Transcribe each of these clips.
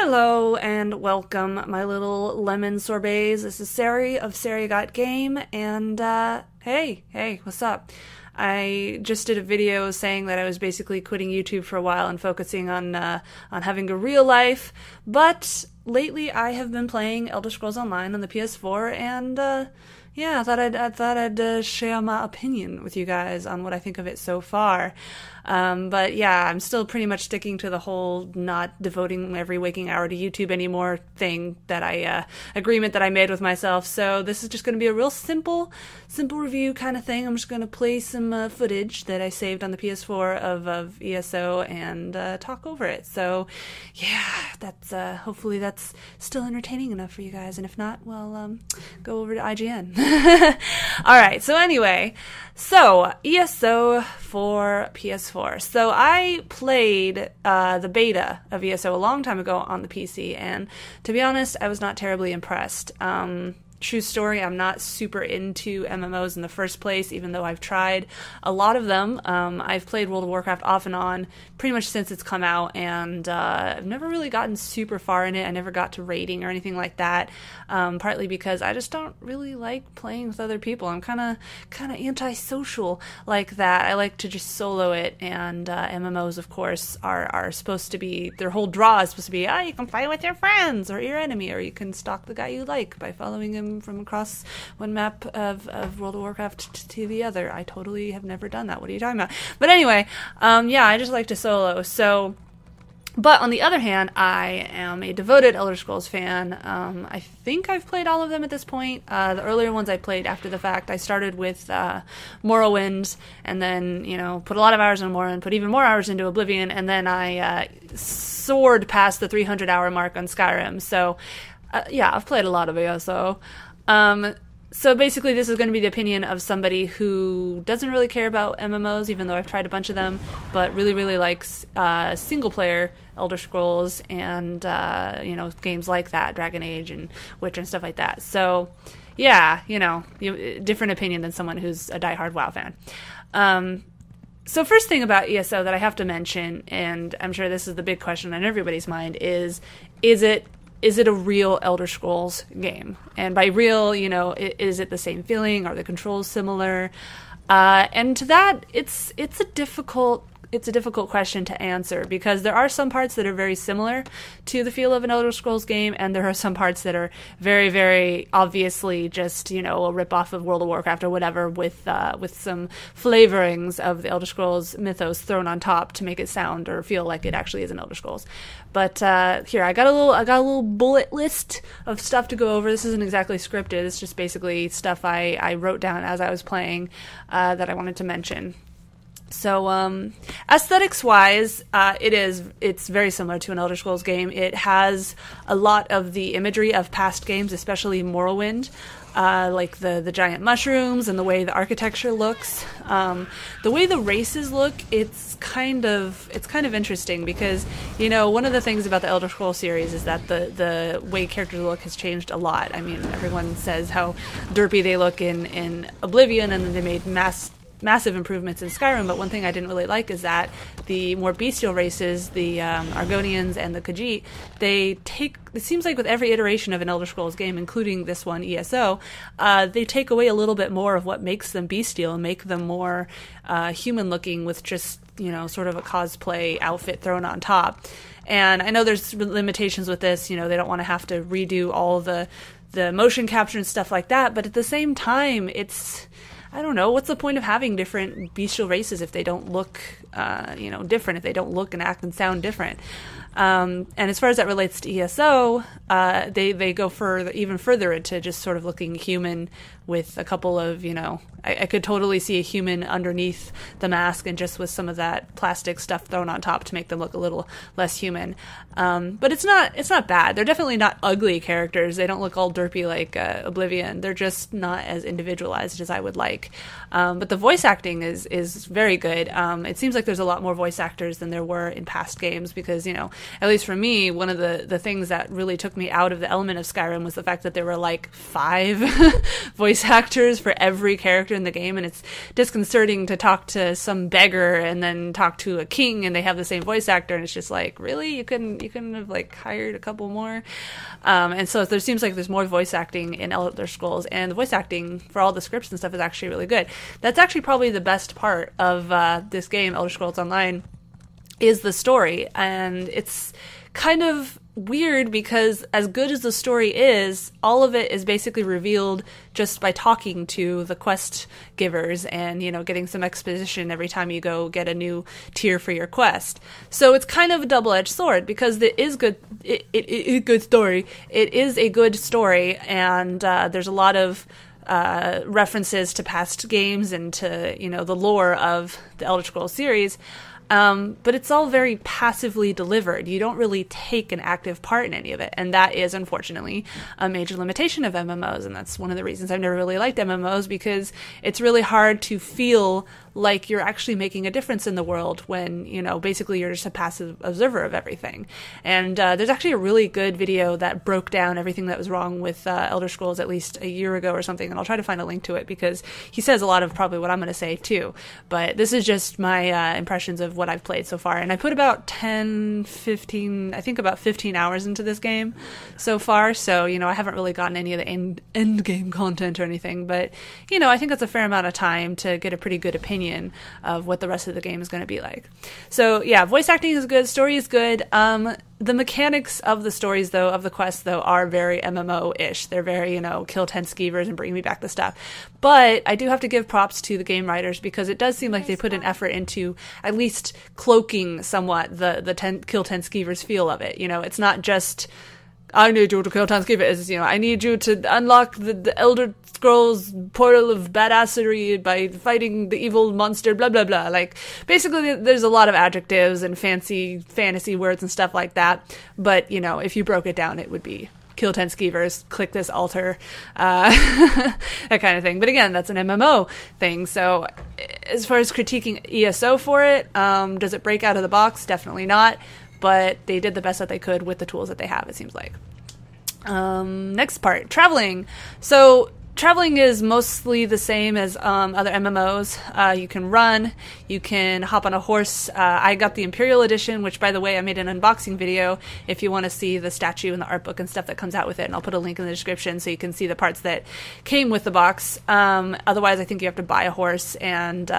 Hello and welcome, my little lemon sorbets. This is Ceri of CeriGotGame, and hey, what's up? I just did a video saying that I was basically quitting YouTube for a while and focusing on having a real life, but lately I have been playing Elder Scrolls Online on the PS4, and yeah, I thought I'd share my opinion with you guys on what I think of it so far. But yeah, I'm still pretty much sticking to the whole not devoting every waking hour to YouTube anymore thing that agreement that I made with myself. So this is just going to be a real simple review kind of thing. I'm just going to play some footage that I saved on the PS4 of ESO and talk over it. So yeah, that's hopefully that's still entertaining enough for you guys. And if not, well, go over to IGN. All right. So anyway, ESO for PS4. So I played the beta of ESO a long time ago on the PC, and to be honest, I was not terribly impressed. True story, I'm not super into MMOs in the first place, even though I've tried a lot of them. I've played World of Warcraft off and on pretty much since it's come out, and I've never really gotten super far in it. I never got to raiding or anything like that, partly because I just don't really like playing with other people. I'm kind of antisocial like that. I like to just solo it, and MMOs, of course, are supposed to be, their whole draw is supposed to be, you can fight with your friends or your enemy, or you can stalk the guy you like by following him from across one map of World of Warcraft to the other. I totally have never done that. What are you talking about? But anyway, yeah, I just like to solo. So, but on the other hand, I am a devoted Elder Scrolls fan. I think I've played all of them at this point. The earlier ones I played after the fact. I started with Morrowind, and then, put a lot of hours in Morrowind, put even more hours into Oblivion, and then I soared past the 300-hour mark on Skyrim. So, yeah, I've played a lot of ESO. So basically this is going to be the opinion of somebody who doesn't really care about MMOs, even though I've tried a bunch of them, but really, really likes single-player Elder Scrolls and, games like that, Dragon Age and Witcher and stuff like that. So, yeah, different opinion than someone who's a diehard WoW fan. So first thing about ESO that I have to mention, and I'm sure this is the big question on everybody's mind, is it a real Elder Scrolls game? And by real, is it the same feeling? Are the controls similar? And to that, it's a difficult question to answer, because there are some parts that are very similar to the feel of an Elder Scrolls game, and there are some parts that are very, very obviously just, a ripoff of World of Warcraft or whatever, with some flavorings of the Elder Scrolls mythos thrown on top to make it sound or feel like it actually is an Elder Scrolls. But here, I got a little bullet list of stuff to go over. This isn't exactly scripted. It's just basically stuff I wrote down as I was playing that I wanted to mention. So, aesthetics-wise, it's very similar to an Elder Scrolls game. It has a lot of the imagery of past games, especially Morrowind, like the giant mushrooms and the way the architecture looks. The way the races look, it's kind of interesting, because, one of the things about the Elder Scrolls series is that the way characters look has changed a lot. I mean, everyone says how derpy they look in Oblivion, and then they made massive improvements in Skyrim, but one thing I didn't really like is that the more bestial races, the Argonians and the Khajiit, it seems like with every iteration of an Elder Scrolls game, including this one, ESO, they take away a little bit more of what makes them bestial and make them more human-looking, with just, sort of a cosplay outfit thrown on top. And I know there's limitations with this, they don't want to have to redo all the motion capture and stuff like that, but at the same time, I don't know, what's the point of having different bestial races if they don't look, different, if they don't look and act and sound different? And as far as that relates to ESO, they go even further into just sort of looking human, with a couple of, I could totally see a human underneath the mask, and just with some of that plastic stuff thrown on top to make them look a little less human. But it's not bad. They're definitely not ugly characters. They don't look all derpy like Oblivion. They're just not as individualized as I would like. But the voice acting is very good. It seems like there's a lot more voice actors than there were in past games, because, at least for me, one of the things that really took me out of the element of Skyrim was the fact that there were like 5 voice actors for every character in the game, and it's disconcerting to talk to some beggar and then talk to a king and they have the same voice actor, and it's just like, really? You couldn't have like hired a couple more? And so there seems like there's more voice acting in Elder Scrolls, and the voice acting for all the scripts and stuff is actually really good. That's actually probably the best part of this game, Elder Scrolls Online, is the story. And it's kind of weird because as good as the story is, all of it is basically revealed just by talking to the quest givers and, getting some exposition every time you go get a new tier for your quest. So it's kind of a double-edged sword because it is good. It good story. It is a good story, and there's a lot of references to past games and to, the lore of the Elder Scrolls series. But it's all very passively delivered. You don't really take an active part in any of it. And that is, unfortunately, a major limitation of MMOs. And that's one of the reasons I've never really liked MMOs, because it's really hard to feel like you're actually making a difference in the world when, basically you're just a passive observer of everything. And there's actually a really good video that broke down everything that was wrong with Elder Scrolls at least a year ago or something. And I'll try to find a link to it because he says a lot of probably what I'm going to say too. But this is just my impressions of what I've played so far. And I put about 15 hours into this game so far. So, I haven't really gotten any of the end game content or anything. But, I think that's a fair amount of time to get a pretty good opinion of what the rest of the game is going to be like. So yeah, voice acting is good, story is good. The mechanics of the stories, though, of the quests, though, are very MMO-ish. They're very, kill 10 skeevers and bring me back the stuff. But I do have to give props to the game writers because it does seem like they put an effort into at least cloaking somewhat the kill 10 skeevers feel of it. It's not just, I need you to kill 10 skeevers. I need you to unlock the Elder Scrolls portal of badassery by fighting the evil monster, blah, blah, blah. Like, basically, there's a lot of adjectives and fancy fantasy words and stuff like that. But, if you broke it down, it would be kill 10 skeevers, click this altar, that kind of thing. But again, that's an MMO thing. So as far as critiquing ESO for it, does it break out of the box? Definitely not. But they did the best that they could with the tools that they have, it seems like. Next part, traveling. So traveling is mostly the same as other MMOs. You can run, you can hop on a horse. I got the Imperial Edition, which, by the way, I made an unboxing video if you want to see the statue and the art book and stuff that comes out with it, and I'll put a link in the description so you can see the parts that came with the box. Otherwise, I think you have to buy a horse, and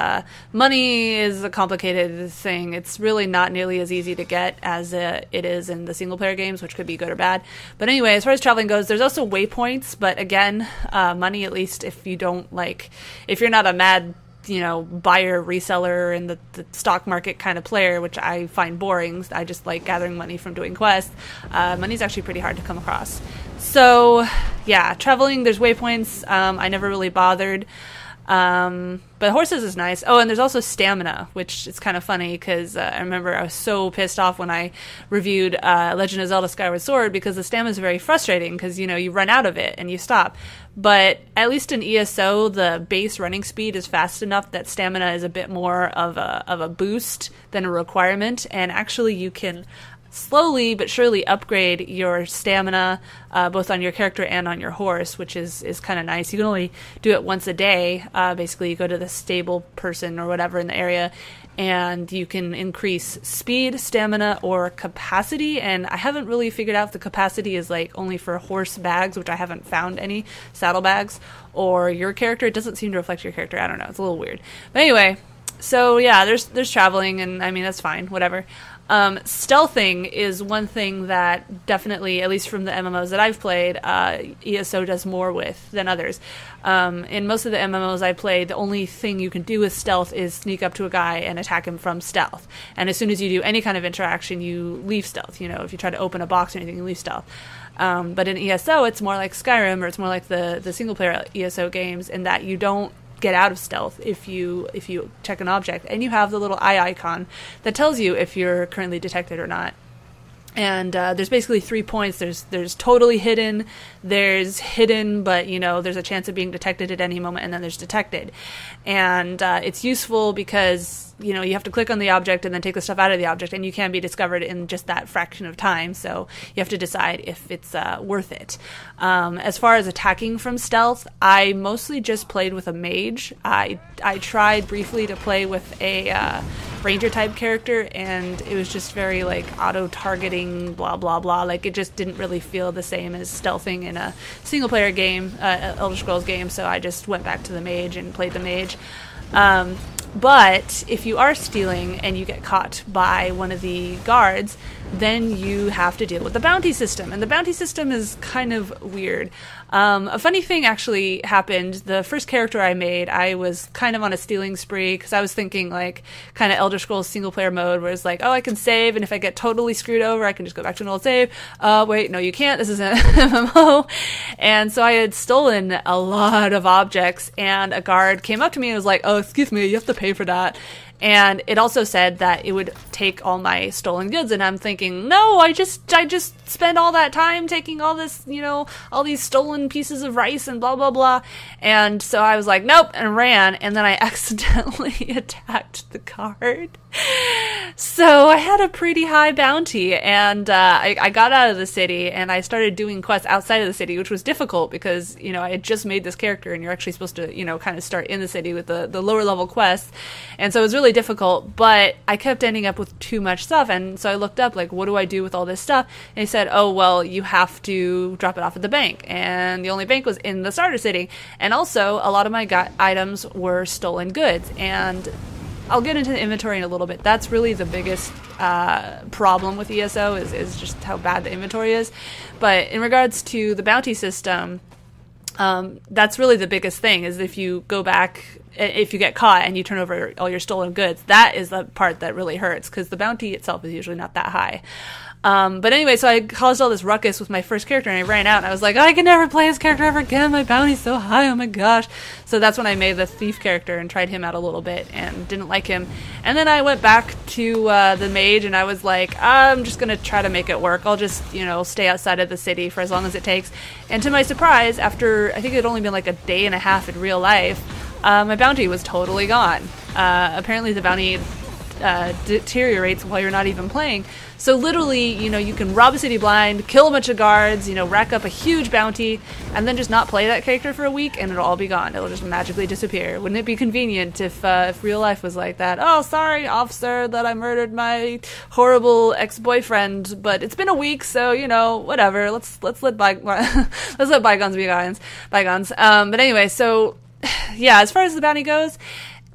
money is a complicated thing. It's really not nearly as easy to get as it is in the single-player games, which could be good or bad. But anyway, as far as traveling goes, there's also waypoints, but again, money, at least if you're not a mad buyer reseller in the stock market kind of player, which I find boring. I just like gathering money from doing quests. Money's actually pretty hard to come across. So yeah, traveling, there's waypoints. I never really bothered. But horses is nice. Oh, and there's also stamina, which is kind of funny because I remember I was so pissed off when I reviewed Legend of Zelda Skyward Sword because the stamina is very frustrating because, you run out of it and you stop. But at least in ESO, the base running speed is fast enough that stamina is a bit more of a boost than a requirement. And actually you can slowly but surely upgrade your stamina both on your character and on your horse, which is kind of nice. You can only do it once a day. Basically, you go to the stable person or whatever in the area, and you can increase speed, stamina, or capacity. And I haven't really figured out if the capacity is like only for horse bags, which I haven't found any, saddlebags, or your character. It doesn't seem to reflect your character. I don't know. It's a little weird. But anyway, so yeah, there's traveling, and I mean, that's fine, whatever. Stealthing is one thing that definitely, at least from the MMOs that I've played, ESO does more with than others. In most of the MMOs I played, the only thing you can do with stealth is sneak up to a guy and attack him from stealth. And as soon as you do any kind of interaction, you leave stealth. If you try to open a box or anything, you leave stealth. But in ESO, it's more like Skyrim, or it's more like the single-player ESO games, in that you don't get out of stealth if you check an object, and you have the little eye icon that tells you if you're currently detected or not. And there's basically 3 points. There's totally hidden, there's hidden, but there's a chance of being detected at any moment, and then there's detected. And it's useful because you know, you have to click on the object and then take the stuff out of the object, and you can be discovered in just that fraction of time, so you have to decide if it's worth it. As far as attacking from stealth, I mostly just played with a mage. I tried briefly to play with a ranger type character, and it was just very like auto-targeting, blah blah blah. Like, it just didn't really feel the same as stealthing in a single player game, Elder Scrolls game, so I just went back to the mage and played the mage. But if you are stealing and you get caught by one of the guards, then you have to deal with the bounty system. And the bounty system is kind of weird. A funny thing actually happened. The first character I made, I was kind of on a stealing spree because I was thinking like kind of Elder Scrolls single player mode where it's like, oh, I can save, and if I get totally screwed over, I can just go back to an old save. Wait, no, you can't. This is an MMO. And so I had stolen a lot of objects, and a guard came up to me and was like, oh, excuse me, you have to pay for that. And it also said that it would take all my stolen goods, and I'm thinking, no, I just spent all that time taking all this, you know, all these stolen pieces of rice and blah blah blah. And so I was like, nope, and ran, and then I accidentally attacked the guard. So I had a pretty high bounty, and I got out of the city, and I started doing quests outside of the city, which was difficult because, you know, I had just made this character, and you're actually supposed to, you know, kind of start in the city with the lower level quests. And so it was really difficult, but I kept ending up with too much stuff, and so I looked up, like, what do I do with all this stuff? And he said, oh, well, you have to drop it off at the bank, and the only bank was in the starter city, and also a lot of my items were stolen goods, and I'll get into the inventory in a little bit. That's really the biggest problem with ESO is just how bad the inventory is. But in regards to the bounty system, that's really the biggest thing, is if you go back, if you get caught and you turn over all your stolen goods, that is the part that really hurts, because the bounty itself is usually not that high. But anyway, so I caused all this ruckus with my first character, and I ran out, and I was like, oh, I can never play this character ever again, my bounty's so high, oh my gosh. So that's when I made the thief character and tried him out a little bit and didn't like him. And then I went back to the mage, and I was like, I'm just gonna try to make it work. I'll just, you know, stay outside of the city for as long as it takes. And to my surprise, after, I think it had only been like a day and a half in real life, my bounty was totally gone. Apparently the bounty deteriorates while you're not even playing. So literally, you know, you can rob a city blind, kill a bunch of guards, you know, rack up a huge bounty, and then just not play that character for a week, and it'll all be gone. It'll just magically disappear. Wouldn't it be convenient if real life was like that? Oh, sorry, officer, that I murdered my horrible ex-boyfriend, but it's been a week, so, you know, whatever. Let's let let's let bygones be bygones. But anyway, so yeah, as far as the bounty goes,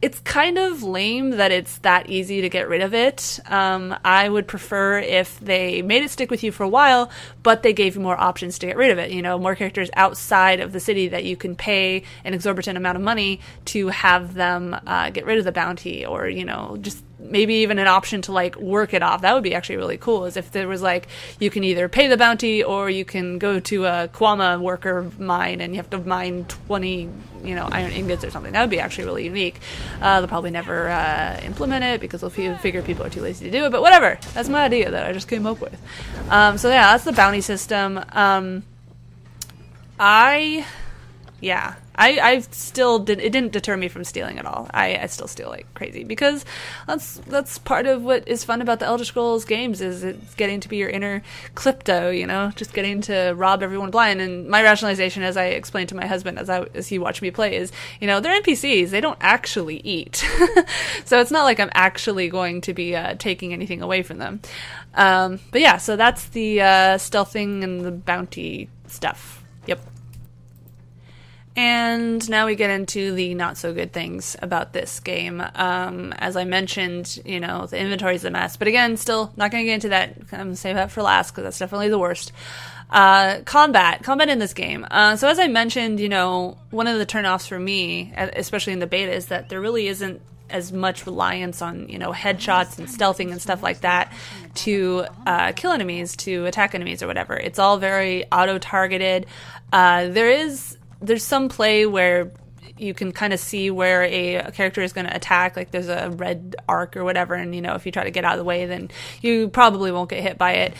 it's kind of lame that it's that easy to get rid of it. I would prefer if they made it stick with you for a while, but they gave you more options to get rid of it. You know, more characters outside of the city that you can pay an exorbitant amount of money to have them get rid of the bounty, or, you know, just maybe even an option to like work it off. That would be actually really cool, is if there was like, you can either pay the bounty or you can go to a Kwama worker mine and you have to mine 20, you know, iron ingots or something. That would be actually really unique. They'll probably never implement it because they'll figure people are too lazy to do it, but whatever. That's my idea that I just came up with. So yeah, that's the bounty system. I still it didn't deter me from stealing at all. I still steal like crazy, because that's part of what is fun about the Elder Scrolls games, is it's getting to be your inner klepto, you know, just getting to rob everyone blind. And my rationalization, as I explained to my husband as he watched me play, is, you know, they're NPCs, they don't actually eat. So it's not like I'm actually going to be taking anything away from them. But yeah, so that's the stealthing and the bounty stuff. Yep. And now we get into the not so good things about this game. As I mentioned, you know, the inventory is a mess. But again, still not going to get into that. I'm going to save that for last, because that's definitely the worst. Combat in this game. So as I mentioned, you know, one of the turnoffs for me, especially in the beta, is that there really isn't as much reliance on, you know, headshots and stealthing and stuff like that to kill enemies, to attack enemies or whatever. It's all very auto-targeted. There's some play where you can kind of see where a character is going to attack, like there's a red arc or whatever, and, you know, if you try to get out of the way, then you probably won't get hit by it.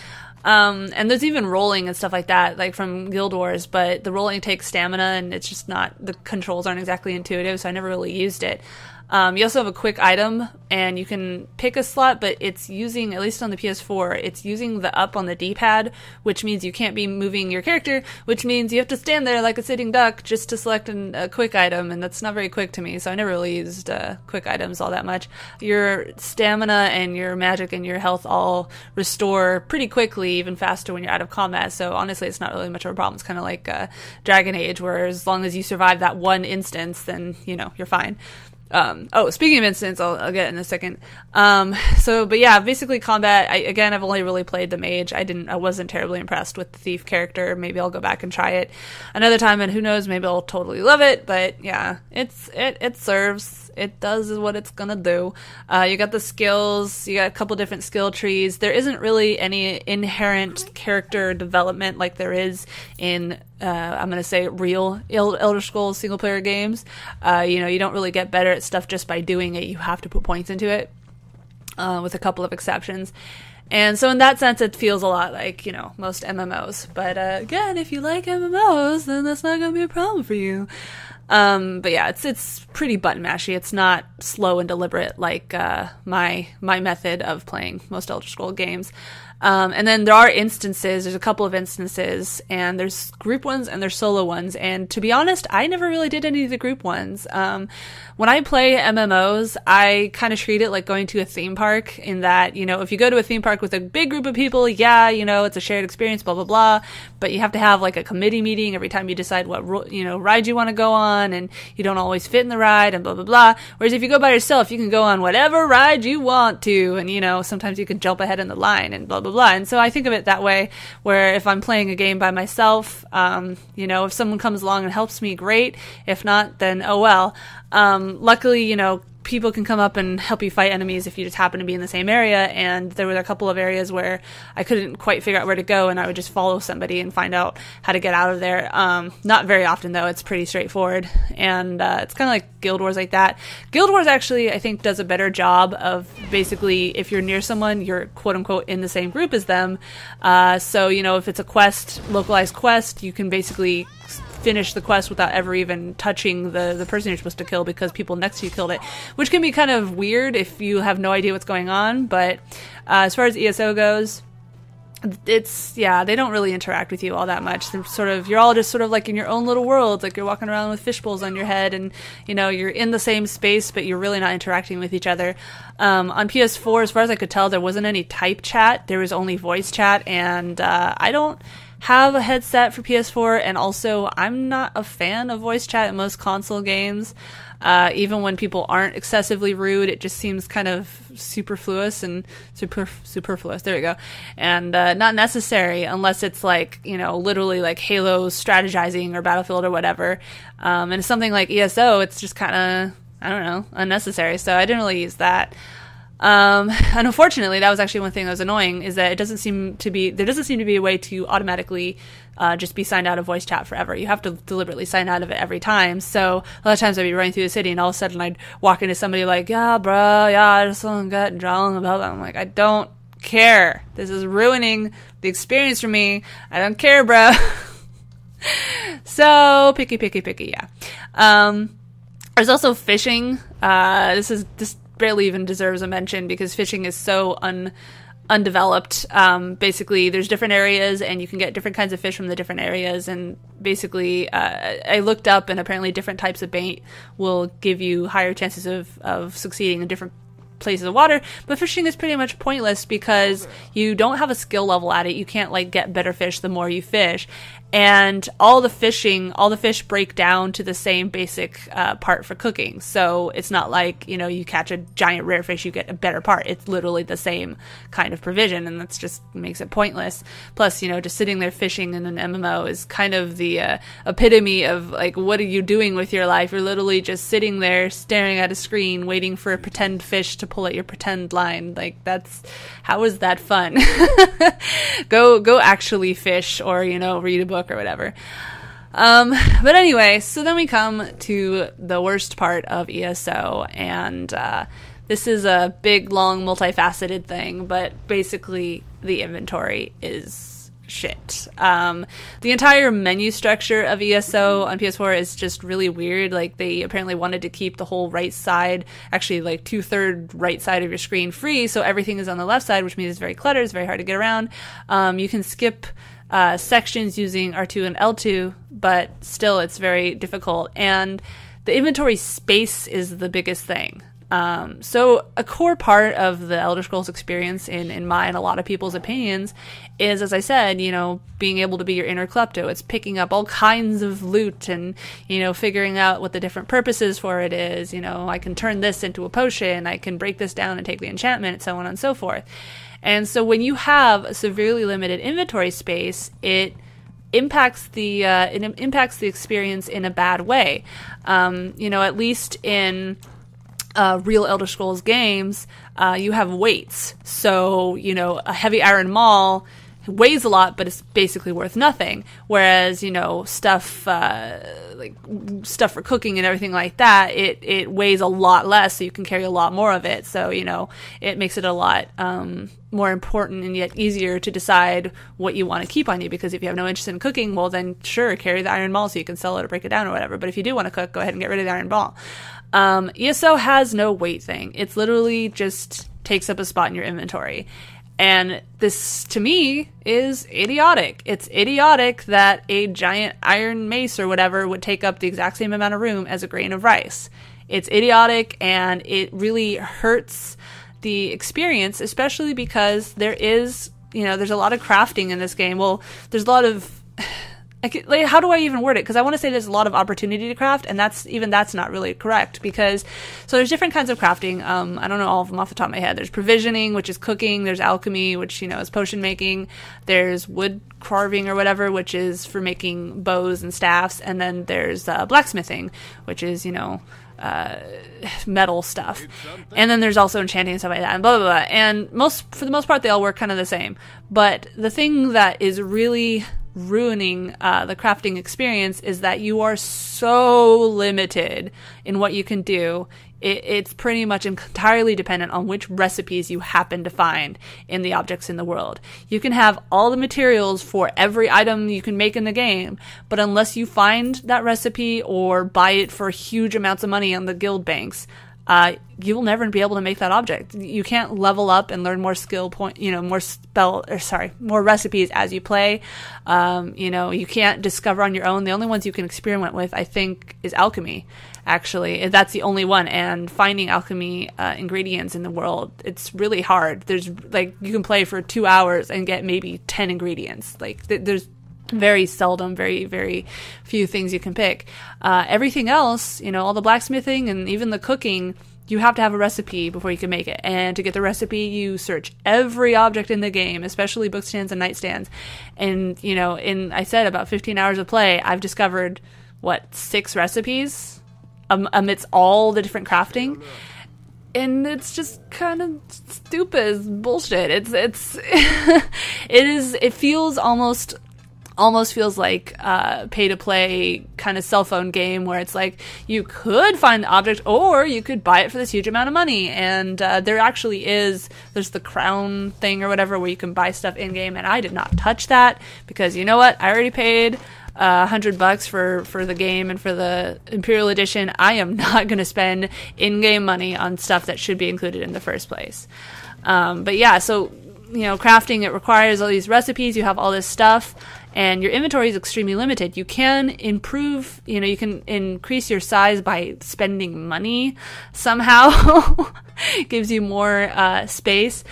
And there's even rolling and stuff like that, like from Guild Wars, but the rolling takes stamina, and it's just not, the controls aren't exactly intuitive, so I never really used it. You also have a quick item, and you can pick a slot, but it's using, at least on the PS4, it's using the up on the D-pad, which means you can't be moving your character, which means you have to stand there like a sitting duck just to select a quick item, and that's not very quick to me, so I never really used quick items all that much. Your stamina and your magic and your health all restore pretty quickly, even faster when you're out of combat, so honestly it's not really much of a problem. It's kind of like Dragon Age, where as long as you survive that one instance, then, you know, you're fine. Speaking of instance, I'll get in a second. But yeah, basically combat, I've only really played the mage. I wasn't terribly impressed with the thief character. Maybe I'll go back and try it another time, and who knows, maybe I'll totally love it, but yeah, it serves. It does what it's gonna do. You got the skills, you got a couple different skill trees. There isn't really any inherent character development like there is in I'm going to say real Elder Scrolls single-player games. You don't really get better at stuff just by doing it. You have to put points into it, with a couple of exceptions. And so in that sense, it feels a lot like, most MMOs. But again, if you like MMOs, then that's not going to be a problem for you. But yeah, it's pretty button mashy. It's not slow and deliberate like my method of playing most Elder Scrolls games. And then there are instances, there's a couple of instances, and there's group ones and there's solo ones, and to be honest, I never really did any of the group ones. When I play MMOs, I kind of treat it like going to a theme park, in that, if you go to a theme park with a big group of people, it's a shared experience, blah, blah, blah, but you have to have like a committee meeting every time you decide what, ride you want to go on, and you don't always fit in the ride, and blah, blah, blah. Whereas if you go by yourself, you can go on whatever ride you want to, and, sometimes you can jump ahead in the line, and blah, blah, blah. And so I think of it that way, where if I'm playing a game by myself, if someone comes along and helps me, great. If not, then oh well. Luckily, people can come up and help you fight enemies if you just happen to be in the same area, and there were a couple of areas where I couldn't quite figure out where to go, and I would just follow somebody and find out how to get out of there. Not very often, though. It's pretty straightforward, and it's kind of like Guild Wars like that. Guild Wars actually, I think, does a better job of basically, if you're near someone, you're quote-unquote in the same group as them. So, if it's a localized quest, you can basically finish the quest without ever even touching the person you're supposed to kill, because people next to you killed it, which can be kind of weird if you have no idea what's going on. But as far as ESO goes, they don't really interact with you all that much. You're all just sort of like in your own little world, like you're walking around with fish bowls on your head, and you're in the same space, but you're really not interacting with each other. On PS4, as far as I could tell, there wasn't any type chat. There was only voice chat, and I don't have a headset for PS4, and also I'm not a fan of voice chat in most console games. Even when people aren't excessively rude, it just seems kind of superfluous, there we go, and not necessary unless it's like, literally like Halo strategizing or Battlefield or whatever. And something like ESO, it's just kind of, I don't know, unnecessary, so I didn't really use that. And unfortunately, that was actually one thing that was annoying, is that there doesn't seem to be a way to automatically just be signed out of voice chat forever. You have to deliberately sign out of it every time. So a lot of times I'd be running through the city, and all of a sudden I'd walk into somebody like, yeah, bruh, yeah, I just got drunk about that. I'm like, I don't care. This is ruining the experience for me. I don't care, bruh. So picky, yeah. There's also fishing. This barely even deserves a mention, because fishing is so undeveloped. Basically, there's different areas, and you can get different kinds of fish from the different areas, and basically I looked up, and apparently different types of bait will give you higher chances of succeeding in different places of water. But fishing is pretty much pointless, because you don't have a skill level at it. You can't like get better fish the more you fish, and all the fish break down to the same basic part for cooking. So it's not like, you catch a giant rare fish, you get a better part. It's literally the same kind of provision, and that's just makes it pointless. Plus, just sitting there fishing in an MMO is kind of the epitome of like, what are you doing with your life? You're literally just sitting there staring at a screen waiting for a pretend fish to pull at your pretend line. Like, how is that fun? Go actually fish, or read a book or whatever. But anyway, so then we come to the worst part of ESO, and this is a big, long, multifaceted thing, but basically the inventory is shit. The entire menu structure of ESO on PS4 is just really weird. Like, they apparently wanted to keep the whole right side, actually like 2/3 right side of your screen free, so everything is on the left side, which means it's very cluttered, it's very hard to get around. You can skip sections using R2 and L2, but still it's very difficult. And the inventory space is the biggest thing. So a core part of the Elder Scrolls experience, in my and a lot of people's opinions, is, as I said, you know, being able to be your inner klepto. It's picking up all kinds of loot and, you know, figuring out what the different purposes for it is. You know, I can turn this into a potion, I can break this down and take the enchantment, so on and so forth. And so when you have a severely limited inventory space, it impacts the experience in a bad way. You know, at least in real Elder Scrolls games, you have weights. So, you know, a heavy iron maul weighs a lot, but it's basically worth nothing. Whereas, you know, stuff like stuff for cooking and everything like that, it weighs a lot less, so you can carry a lot more of it. So, you know, it makes it a lot more important and yet easier to decide what you want to keep on you. Because if you have no interest in cooking, well, then sure, carry the iron maul so you can sell it or break it down or whatever. But if you do want to cook, go ahead and get rid of the iron maul. ESO has no weight thing. It's literally just takes up a spot in your inventory. And this, to me, is idiotic. It's idiotic that a giant iron mace or whatever would take up the exact same amount of room as a grain of rice. It's idiotic, and it really hurts the experience, especially because there is, you know, there's a lot of crafting in this game. Well, there's a lot of... like, how do I even word it? Because I want to say there's a lot of opportunity to craft, and that's not really correct. Because so there's different kinds of crafting. I don't know all of them off the top of my head. There's provisioning, which is cooking. There's alchemy, which, you know, is potion making. There's wood carving or whatever, which is for making bows and staffs. And then there's blacksmithing, which is, you know, metal stuff. And then there's also enchanting and stuff like that, and blah blah blah. And for the most part, they all work kind of the same. But the thing that is really ruining the crafting experience is that you are so limited in what you can do. It's pretty much entirely dependent on which recipes you happen to find in the objects in the world. You can have all the materials for every item you can make in the game, but unless you find that recipe or buy it for huge amounts of money on the guild banks, you will never be able to make that object. You can't level up and learn more more recipes as you play. You know, you can't discover on your own. The only ones you can experiment with, I think, is alchemy. Actually, that's the only one. And finding alchemy ingredients in the world, it's really hard. There's like, you can play for 2 hours and get maybe 10 ingredients. Like, there's very seldom, very, very few things you can pick. Everything else, you know, all the blacksmithing and even the cooking, you have to have a recipe before you can make it. And to get the recipe, you search every object in the game, especially bookstands and nightstands. And, you know, in, I said, about 15 hours of play, I've discovered, 6 recipes amidst all the different crafting. And it's just kind of stupid. It's bullshit. It feels almost feels like pay-to-play kind of cell phone game where it's like you could find the object or you could buy it for this huge amount of money. And there actually there's the crown thing or whatever where you can buy stuff in-game, and I did not touch that because, you know what, I already paid $100 for the game and for the Imperial Edition. I am not going to spend in-game money on stuff that should be included in the first place. But yeah, so, you know, crafting, it requires all these recipes, you have all this stuff, and your inventory is extremely limited. You can improve, you know, you can increase your size by spending money somehow. It gives you more space.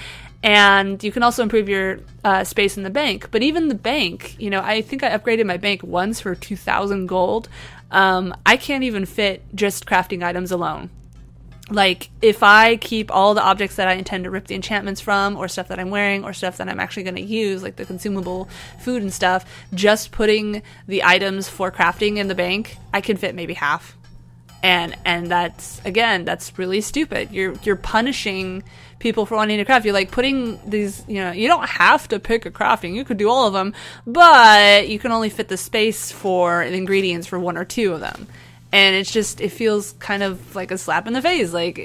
And you can also improve your space in the bank. But even the bank, you know, I think I upgraded my bank once for 2,000 gold. I can't even fit just crafting items alone. Like, if I keep all the objects that I intend to rip the enchantments from, or stuff that I'm wearing, or stuff that I'm actually going to use, like the consumable food and stuff, just putting the items for crafting in the bank, I can fit maybe half. And that's, again, that's really stupid. You're punishing people for wanting to craft. You're like putting these, you know, you don't have to pick a crafting. You could do all of them, but you can only fit the space for the ingredients for 1 or 2 of them. And it's just, it feels kind of like a slap in the face. Like,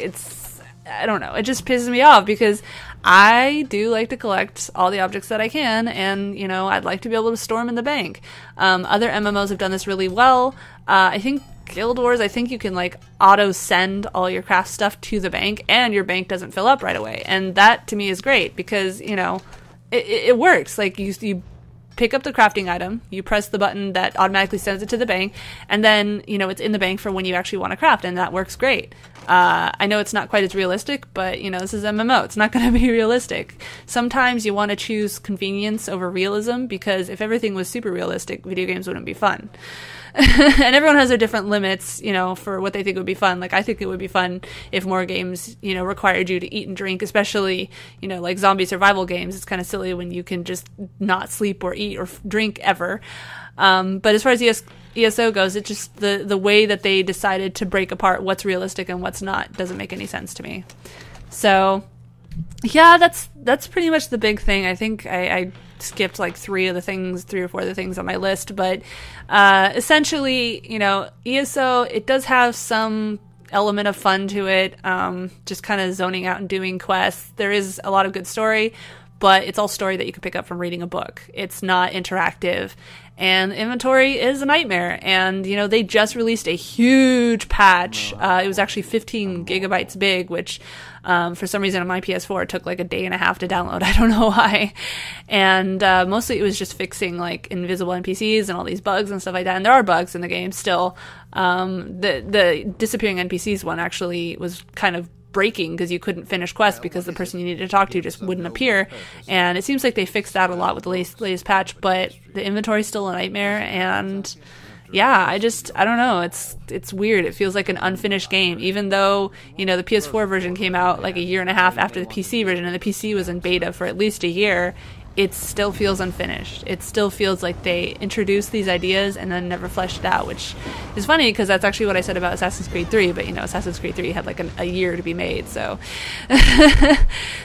I don't know, it just pisses me off because I do like to collect all the objects that I can, and, you know, I'd like to be able to store them in the bank. Other MMOs have done this really well. I think Guild Wars, I think you can, like, auto-send all your craft stuff to the bank, and your bank doesn't fill up right away. And that, to me, is great, because, you know, it works. Like, you pick up the crafting item, you press the button that automatically sends it to the bank, and then, you know, it's in the bank for when you actually want to craft, and that works great. I know it's not quite as realistic, but, you know, this is MMO. It's not going to be realistic. Sometimes you want to choose convenience over realism, because if everything was super realistic, video games wouldn't be fun. And everyone has their different limits, you know, for what they think would be fun. Like, I think it would be fun if more games, you know, required you to eat and drink, especially, you know, like zombie survival games. It's kind of silly when you can just not sleep or eat or drink ever. But as far as ESO goes, it's just the way that they decided to break apart what's realistic and what's not doesn't make any sense to me. So, yeah, that's pretty much the big thing. I think I skipped like 3 or 4 of the things on my list, but essentially, you know, ESO, it does have some element of fun to it, just kind of zoning out and doing quests. There is a lot of good story, but it's all story that you can pick up from reading a book. It's not interactive, and inventory is a nightmare. And, you know, they just released a huge patch. It was actually 15 gigabytes big, which for some reason on my PS4 it took like a day and a half to download. I don't know why. And mostly it was just fixing like invisible NPCs and all these bugs and stuff like that. And there are bugs in the game still. The disappearing NPCs one actually was kind of breaking, because you couldn't finish quests because the person you needed to talk to just wouldn't appear. And it seems like they fixed that a lot with the latest patch, but the inventory is still a nightmare. And yeah, I don't know. It's weird. It feels like an unfinished game, even though, you know, the PS4 version came out like a year and a half after the PC version, and the PC was in beta for at least a year. It still feels unfinished. It still feels like they introduced these ideas and then never fleshed it out, which is funny because that's actually what I said about Assassin's Creed 3, but, you know, Assassin's Creed 3 had like a year to be made, so.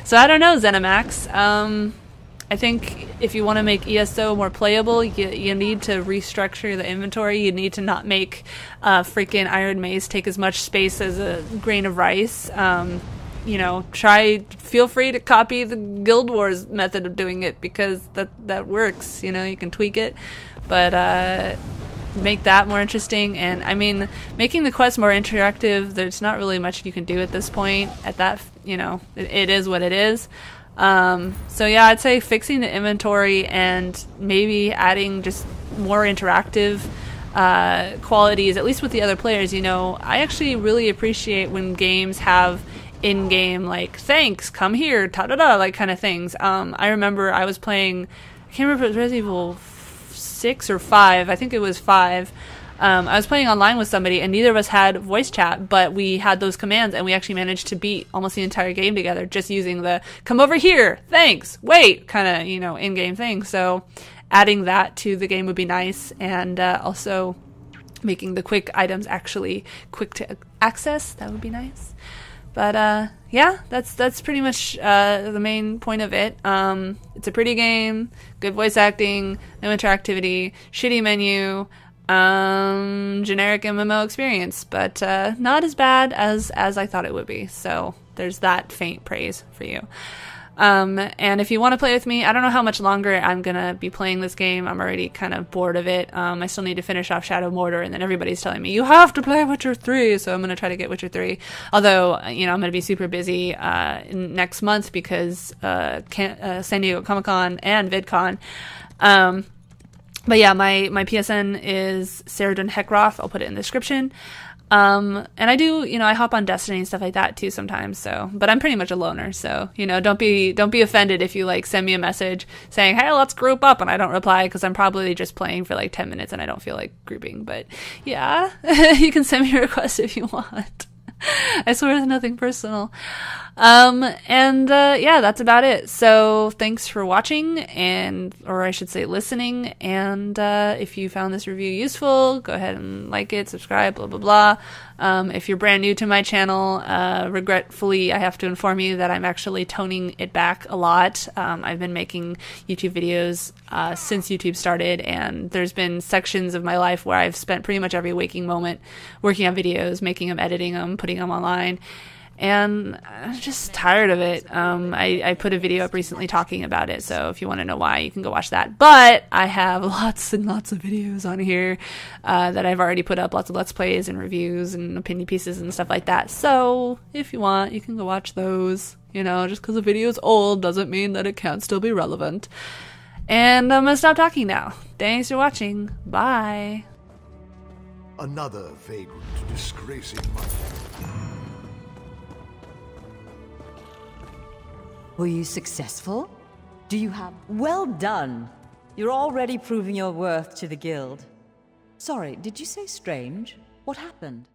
So I don't know, ZeniMax. I think if you want to make ESO more playable, you need to restructure the inventory. You need to not make freaking Iron Mace take as much space as a grain of rice. You know, feel free to copy the Guild Wars method of doing it, because that works. You know, you can tweak it, but make that more interesting. And I mean, making the quest more interactive, there's not really much you can do at this point. At that, you know, it is what it is. So yeah, I'd say fixing the inventory and maybe adding just more interactive qualities, at least with the other players. You know, I actually really appreciate when games have in-game, like, thanks, come here, ta-da-da, like, kind of things. I remember I was playing, I can't remember if it was Resident Evil 6 or 5, I think it was 5. I was playing online with somebody, and neither of us had voice chat, but we had those commands, and we actually managed to beat almost the entire game together just using the come over here, thanks, wait, kind of, you know, in-game thing. So adding that to the game would be nice, and also making the quick items actually quick to access, that would be nice. But yeah, that's pretty much the main point of it. It's a pretty game, good voice acting, no interactivity, shitty menu, generic MMO experience, but not as bad as I thought it would be. So there's that faint praise for you. And if you want to play with me, I don't know how much longer I'm gonna be playing this game. I'm already kind of bored of it. I still need to finish off Shadow Mortar, and then everybody's telling me you have to play Witcher 3, so I'm gonna try to get Witcher 3. Although, you know, I'm gonna be super busy next month because San Diego Comic-Con and VidCon. But yeah, my PSN is CeridwenHeckroth. I'll put it in the description. And I do, you know, I hop on Destiny and stuff like that too sometimes, so, but I'm pretty much a loner, so, you know, don't be offended if you, like, send me a message saying, hey, let's group up, and I don't reply, because I'm probably just playing for, like, 10 minutes and I don't feel like grouping, but yeah, you can send me a request if you want. I swear it's nothing personal. Yeah, that's about it. So thanks for watching, or I should say listening, and if you found this review useful, go ahead and like it, subscribe, blah blah blah. If you're brand new to my channel, regretfully I have to inform you that I'm actually toning it back a lot. I've been making YouTube videos since YouTube started, and there's been sections of my life where I've spent pretty much every waking moment working on videos, making them, editing them, putting them online. And I'm just tired of it. I put a video up recently talking about it, so if you want to know why, you can go watch that. But I have lots and lots of videos on here that I've already put up, lots of Let's Plays and reviews and opinion pieces and stuff like that. So if you want, you can go watch those. You know, just because a video's old doesn't mean that it can't still be relevant. And I'm gonna stop talking now. Thanks for watching. Bye. Another vagrant disgracing my... Were you successful? Do you have... Well done! You're already proving your worth to the guild. Sorry, did you say strange? What happened?